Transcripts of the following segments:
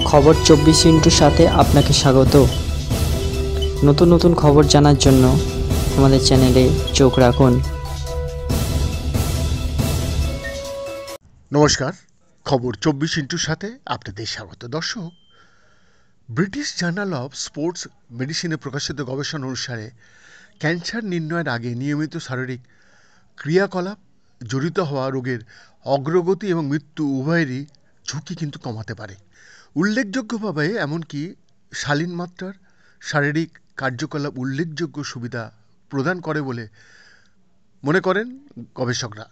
খবর 24 সাথে আপনাকে স্বাগত। নতুন নতুন খবর জানার জন্য আমাদের চ্যানেলে চোখ রাখুন। নমস্কার, খবর 24 সাথে আপনাদের স্বাগত। দর্শক, ব্রিটিশ জার্নাল অফ স্পোর্টস মেডিসিনে প্রকাশিত গবেষণা অনুসারে ক্যান্সার নির্ণয়ের আগে নিয়মিত শারীরিক ক্রিয়াকলাপ জড়িত হওয়া রোগের অগ্রগতি এবং মৃত্যু উভয়েরই ঝুঁকি কিন্তু কমাতে পারে। উল্লেখযোগ্যভাবে এমনকি শালীন মাত্রার শারীরিক কার্যকলাপ উল্লেখযোগ্য সুবিধা প্রদান করে বলে মনে করেন গবেষকরা।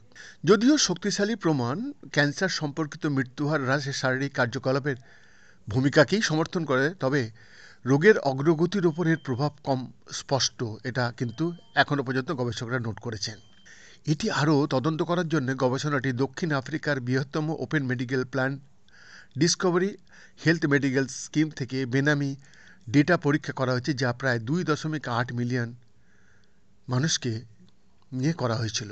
যদিও শক্তিশালী প্রমাণ ক্যান্সার সম্পর্কিত মৃত্যুহার হ্রাসে শারীরিক কার্যকলাপের ভূমিকাকেই সমর্থন করে, তবে রোগের অগ্রগতির ওপর এর প্রভাব কম স্পষ্ট, এটা কিন্তু এখনও পর্যন্ত গবেষকরা নোট করেছেন। এটি আরও তদন্ত করার জন্য গবেষণাটি দক্ষিণ আফ্রিকার বৃহত্তম open medical plan Discovery health medical scheme থেকে বেনামি ডেটা পরীক্ষা করা হয়েছে, যা প্রায় 2.8 মিলিয়ন মানুষকে নিয়ে করা হয়েছিল।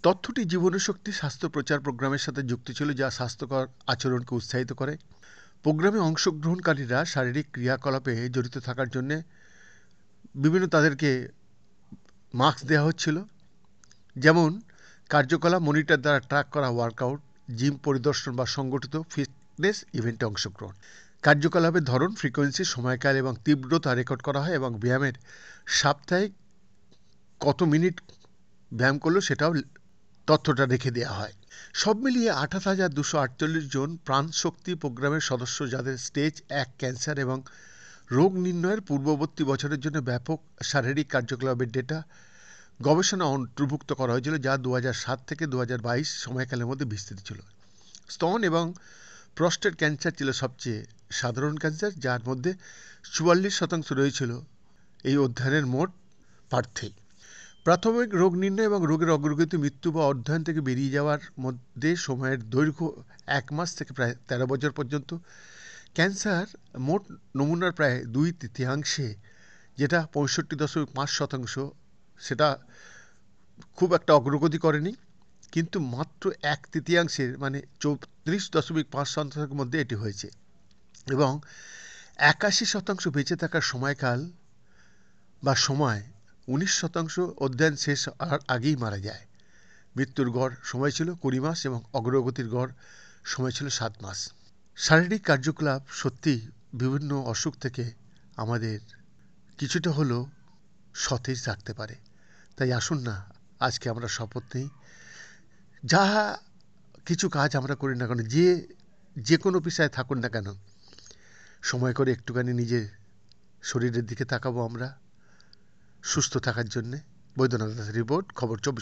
তথ্যটি জীবনীশক্তি স্বাস্থ্য প্রচার প্রোগ্রামের সাথে যুক্ত ছিল, যা স্বাস্থ্যকর আচরণকে উৎসাহিত করে। প্রোগ্রামে অংশগ্রহণকারীরা শারীরিক ক্রিয়াকলাপে জড়িত থাকার জন্য তাদেরকে মার্কস দেওয়া হচ্ছিল, যেমন কার্যকলাপ মনিটর দ্বারা ট্র্যাক করা ওয়ার্কআউট, জিম পরিদর্শন বা সংগঠিত ফিটনেস ইভেন্টে অংশগ্রহণ। কার্যকলাপের ধরন, ফ্রিকোয়েন্সি, সময়কাল এবং তীব্রতা রেকর্ড করা হয় এবং ব্যায়ামের সাপ্তাহিক কত মিনিট ব্যায়াম করলো সেটাও তথ্যটা রেখে দেওয়া হয়। সব মিলিয়ে 28,248 জন প্রাণশক্তি প্রোগ্রামের সদস্য, যাদের স্টেজ 1 ক্যান্সার এবং রোগ নির্ণয়ের পূর্ববর্তী বছরের জন্য ব্যাপক শারীরিক কার্যকলাপের ডেটা গবেষণা অন্তর্ভুক্ত করা হয়েছিল, যা 2007 থেকে 2022 সময়কালের মধ্যে বিস্তৃত ছিল। স্তন এবং প্রস্টেট ক্যান্সার ছিল সবচেয়ে সাধারণ ক্যান্সার, যার মধ্যে 44% রয়েছিল এই অধ্যয়নের মোট প্রার্থী। প্রাথমিক রোগ নির্ণয় এবং রোগের অগ্রগতি, মৃত্যু বা অধ্যয়ন থেকে বেরিয়ে যাওয়ার মধ্যে সময়ের দৈর্ঘ্য 1 মাস থেকে প্রায় 13 বছর পর্যন্ত। ক্যান্সার মোট নমুনার প্রায় 2/3, যেটা 65.5%, সেটা খুব একটা অগ্রগতি করেনি, কিন্তু মাত্র 1/3 মানে 34.5% মধ্যে এটি হয়েছে, এবং 81% বেঁচে থাকার সময়কাল বা সময়, 19% অধ্যয়ন শেষ হওয়ার আগেই মারা যায়। মৃত্যুর গড় সময় ছিল 20 মাস এবং অগ্রগতির গড় সময় ছিল 7 মাস। শারীরিক কার্যকলাপ সত্যি বিভিন্ন অসুখ থেকে আমাদের কিছুটা হলেও সতেজ রাখতে পারে। তাই আসুন না, আজকে আমরা শপথ নিই, যা কিছু কাজ আমরা করি না কেন, যে কোনো পেশায় থাকুন না কেন, সময় করে একটুখানি নিজের শরীরের দিকে তাকাবো আমরা সুস্থ থাকার জন্যে। বৈদ্যনাথ দাসের রিপোর্ট, খবর 24।